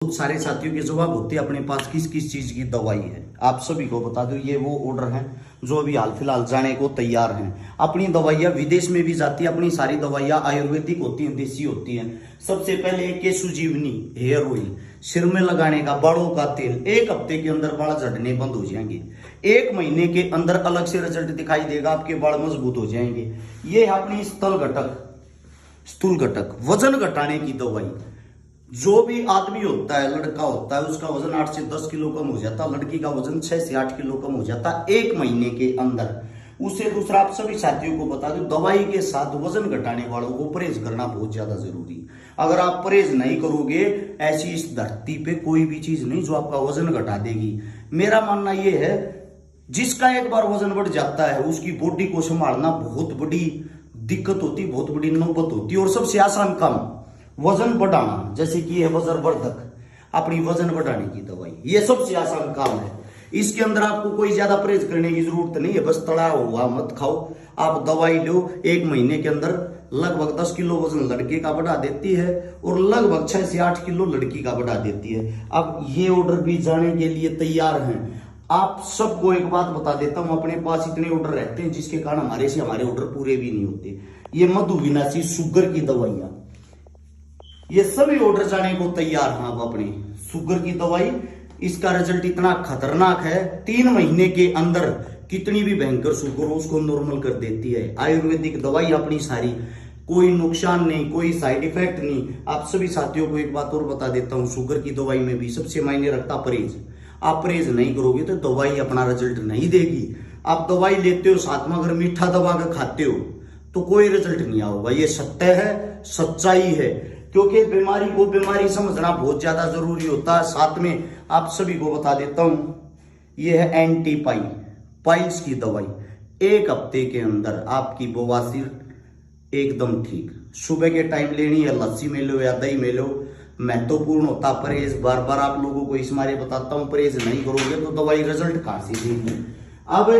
बहुत सारे साथियों के जवाब होते हैं अपने पास किस किस चीज की दवाई है। आप सभी को बता दो ये वो ऑर्डर हैं जो अभी हाल फिलहाल जाने को तैयार हैं। अपनी दवाइयाँ विदेश में भी जाती है। अपनी सारी दवाइयाँ आयुर्वेदिक होती हैं, देसी होती हैं। सबसे पहले केशु जीवनी हेयर ऑयल सिर में लगाने का, बालों का तेल, 1 हफ्ते के अंदर बाल झड़ने बंद हो जाएंगे। 1 महीने के अंदर अलग से रिजल्ट दिखाई देगा, आपके बाल मजबूत हो जाएंगे। ये है अपनी स्थूल घटक वजन घटाने की दवाई। जो भी आदमी होता है, लड़का होता है, उसका वजन 8 से 10 किलो कम हो जाता है। लड़की का वजन 6 से 8 किलो कम हो जाता है 1 महीने के अंदर। उसे दूसरा आप सभी साथियों को बता दो, दवाई के साथ वजन घटाने वालों को परहेज करना बहुत ज्यादा जरूरी है। अगर आप परहेज नहीं करोगे, ऐसी इस धरती पे कोई भी चीज नहीं जो आपका वजन घटा देगी। मेरा मानना यह है, जिसका एक बार वजन बढ़ जाता है उसकी बॉडी को संभालना बहुत बड़ी दिक्कत होती, बहुत बड़ी नौबत होती है। और सबसे आसान काम वजन बढ़ाना, जैसे कि यह वज्रवर्धक अपनी वजन बढ़ाने की दवाई, यह सबसे आसान काम है। इसके अंदर आपको कोई ज्यादा परहेज करने की जरूरत नहीं है। बस तला हुआ मत खाओ, आप दवाई लो। 1 महीने के अंदर लगभग 10 किलो वजन लड़के का बढ़ा देती है और लगभग 6 से 8 किलो लड़की का बढ़ा देती है। अब ये ऑर्डर भी जाने के लिए तैयार हैं। आप सबको एक बात बता देता हूं, अपने पास इतने ऑर्डर रहते हैं जिसके कारण हमारे ऑर्डर पूरे भी नहीं होते। ये मधुविनाशी शुगर की दवाइयां, ये सभी ऑर्डर जाने को तैयार हैं। अब अपने शुगर की दवाई, इसका रिजल्ट इतना खतरनाक है, 3 महीने के अंदर कितनी भी भयंकर शुगर हो उसको नॉर्मल कर देती है। आयुर्वेदिक दवाई अपनी सारी, कोई नुकसान नहीं, कोई साइड इफेक्ट नहीं। आप सभी साथियों को एक बात और बता देता हूं, शुगर की दवाई में भी सबसे मायने रखता परहेज। आप परहेज नहीं करोगे तो दवाई अपना रिजल्ट नहीं देगी। आप दवाई लेते हो, साथ में अगर मीठा दबा कर खाते हो तो कोई रिजल्ट नहीं आएगा। ये सत्य है, सच्चाई है। क्योंकि बीमारी को बीमारी समझना बहुत ज्यादा जरूरी होता है। साथ में आप सभी को बता देता हूं, यह है एंटी पाइल्स की दवाई। 1 हफ्ते के अंदर आपकी बवासीर एकदम ठीक। सुबह के टाइम लेनी है, लस्सी में लो या दही में लो। महत्वपूर्ण होता परहेज। बार बार आप लोगों को इस मारे बताता हूं, परहेज नहीं करोगे तो दवाई रिजल्ट कहां से देगी। अब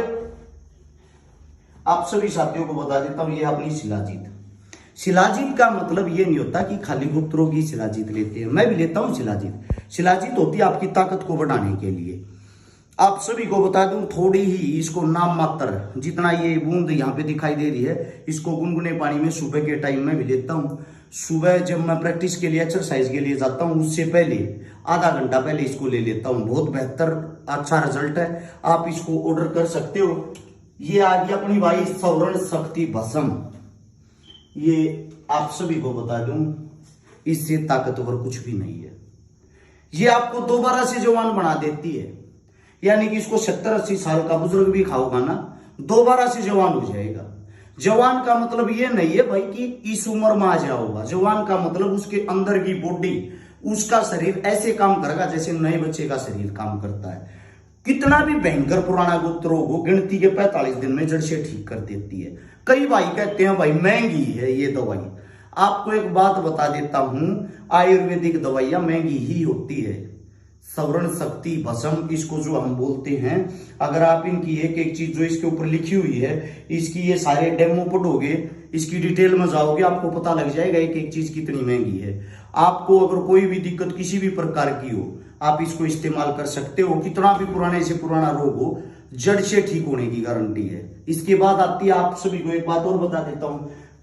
आप सभी साथियों को बता देता हूं, यह अपनी शिलाजीत। शिलाजीत का मतलब ये नहीं होता कि खाली गुप्त रोगी शिलाजीत लेते हैं, मैं भी लेता हूं शिलाजीत। शिलाजीत होती है आपकी ताकत को बढ़ाने के लिए। आप सभी को बता दूं, थोड़ी ही इसको नाम मात्र जितना ये बूंद यहाँ पे दिखाई दे रही है, इसको गुनगुने पानी में सुबह के टाइम में भी लेता हूं। सुबह जब मैं प्रैक्टिस के लिए, एक्सरसाइज के लिए जाता हूं, उससे पहले आधा घंटा पहले इसको ले लेता हूं। बहुत बेहतर अच्छा रिजल्ट है, आप इसको ऑर्डर कर सकते हो। ये आ गई अपनी भाई सौरण शक्ति भस्म। ये आप सभी को बता दूं, इससे ताकतवर कुछ भी नहीं है। ये आपको दोबारा से जवान बना देती है। यानी कि इसको 70-80 साल का बुजुर्ग भी खाओगा ना, दोबारा से जवान हो जाएगा। जवान का मतलब ये नहीं है भाई कि इस उम्र में आ जाओगा। जवान का मतलब उसके अंदर की बॉडी, उसका शरीर ऐसे काम करेगा जैसे नए बच्चे का शरीर काम करता है। कितना भी भयंकर पुराना गुप्त रोग हो, गिनती के 45 दिन में जड़ से ठीक कर देती है। कई भाई कहते हैं भाई महंगी है ये दवाई। आपको एक बात बता देता हूं, आयुर्वेदिक दवाइयां महंगी ही होती है। सवर्ण शक्ति भस्म, इसको जो हम बोलते हैं, अगर आप इनकी एक एक चीज जो इसके ऊपर लिखी हुई है, इसकी ये सारे डेमो पढ़ोगे, इसकी डिटेल में जाओगे, आपको पता लग जाएगा एक एक चीज कितनी महंगी है। आपको अगर कोई भी दिक्कत किसी भी प्रकार की हो, आप इसको इस्तेमाल कर सकते हो। कितना भी पुराने से पुराना रोग हो, जड़ से ठीक होने की गारंटी है। इसके बाद आती है, आप सभी को एक बात और बता देता हूं,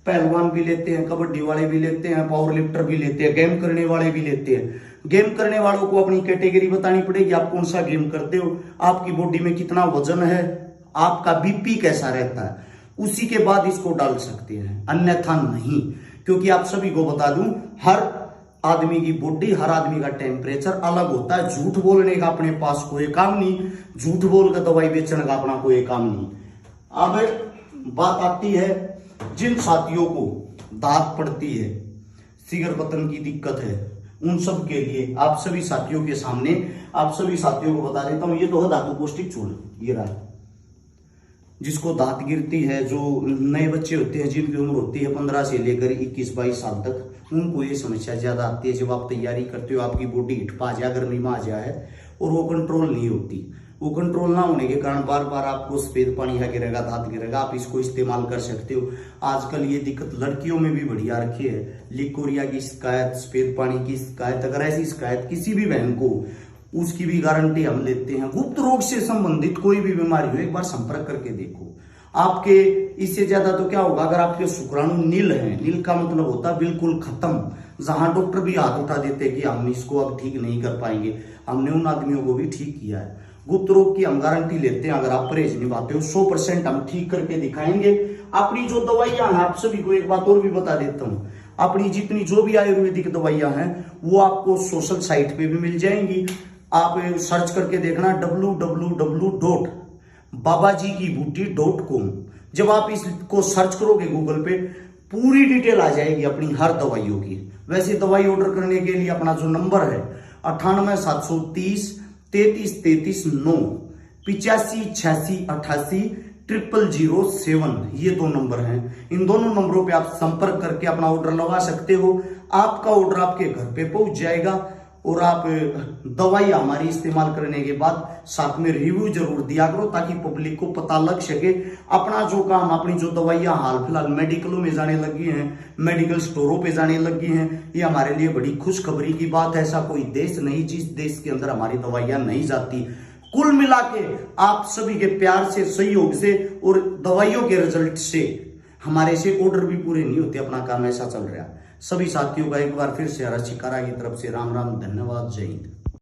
पहलवान भी लेते हैं, कबड्डी वाले भी लेते हैं, पावर लिफ्टर भी लेते हैं, गेम करने वाले भी लेते हैं। गेम करने वालों को अपनी कैटेगरी बतानी पड़ेगी, आप कौन सा गेम करते हो, आपकी बॉडी में कितना वजन है, आपका बीपी कैसा रहता है, उसी के बाद इसको डाल सकते हैं, अन्यथा नहीं। क्योंकि आप सभी को बता दूं, हर आदमी की बॉडी, हर आदमी का टेम्परेचर अलग होता है। झूठ बोलने का अपने पास कोई काम नहीं, झूठ बोल कर दवाई बेचने का अपना कोई काम नहीं। अब बात आती है जिन साथियों को दांत पड़ती है, सिगर पतन की दिक्कत है, उन सब के लिए आप सभी साथियों के सामने, आप सभी साथियों को बता देता हूं, ये तो है धातु पौष्टिक चूर्ण। ये रहा, जिसको दांत गिरती है, जो नए बच्चे होते हैं जिनकी उम्र होती है 15 से लेकर 21-22 साल तक, उनको ये समस्या ज्यादा आती है। जब आप तैयारी करते हो, आपकी बॉडी हिट पा जाए, गर्मी में आ जाए और वो कंट्रोल नहीं होती, वो कंट्रोल ना होने के कारण बार बार आपको सफेद पानी है गिरेगा, दांत गिरेगा। आप इसको इस्तेमाल कर सकते हो। आजकल ये दिक्कत लड़कियों में भी बढ़ी आ रखी है, लिकोरिया की शिकायत, सफेद पानी की शिकायत। अगर ऐसी शिकायत किसी भी बहन को, उसकी भी गारंटी हम लेते हैं। गुप्त रोग से संबंधित कोई भी बीमारी हो, एक बार संपर्क करके देखो। आपके इससे ज्यादा तो क्या होगा, अगर आपके शुक्राणु नील हैं, नील का मतलब होता है बिल्कुल खत्म, जहां डॉक्टर भी हाथ उठा देते हैं कि हम इसको अब ठीक नहीं कर पाएंगे, हमने उन आदमियों को भी ठीक किया है। गुप्त रोग की हम गारंटी लेते हैं। अगर आप परहेज निभाते हो 100% हम ठीक करके दिखाएंगे। अपनी जो दवाइयां हैं, आप सभी को एक बात और भी बता देता हूं, अपनी जितनी जो भी आयुर्वेदिक दवाइयां हैं वो आपको सोशल साइट पे भी मिल जाएंगी। आप सर्च करके देखना www.babajikibooty.com। जब आप इसको सर्च करोगे गूगल पे, पूरी डिटेल आ जाएगी अपनी हर दवाइयों की। वैसे दवाई ऑर्डर करने के लिए अपना जो नंबर है 98 730 33 33 9, 85 86 88 0007, ये 2 नंबर हैं। इन दोनों नंबरों पे आप संपर्क करके अपना ऑर्डर लगा सकते हो। आपका ऑर्डर आपके घर पे पहुंच जाएगा और आप दवाई हमारी इस्तेमाल करने के बाद साथ में रिव्यू जरूर दिया करो, ताकि पब्लिक को पता लग सके। अपना जो काम, अपनी जो दवाइयां हाल फिलहाल मेडिकलों में जाने लगी हैं, मेडिकल स्टोरों पे जाने लगी हैं, ये हमारे लिए बड़ी खुशखबरी की बात है। ऐसा कोई देश नहीं जिस देश के अंदर हमारी दवाइयां नहीं जाती। कुल मिला के आप सभी के प्यार से, सहयोग से और दवाइयों के रिजल्ट से हमारे से ऑर्डर भी पूरे नहीं होते। अपना काम ऐसा चल रहा है। सभी साथियों का एक बार फिर से हरा शिकारा की तरफ से राम राम, धन्यवाद, जय हिंद।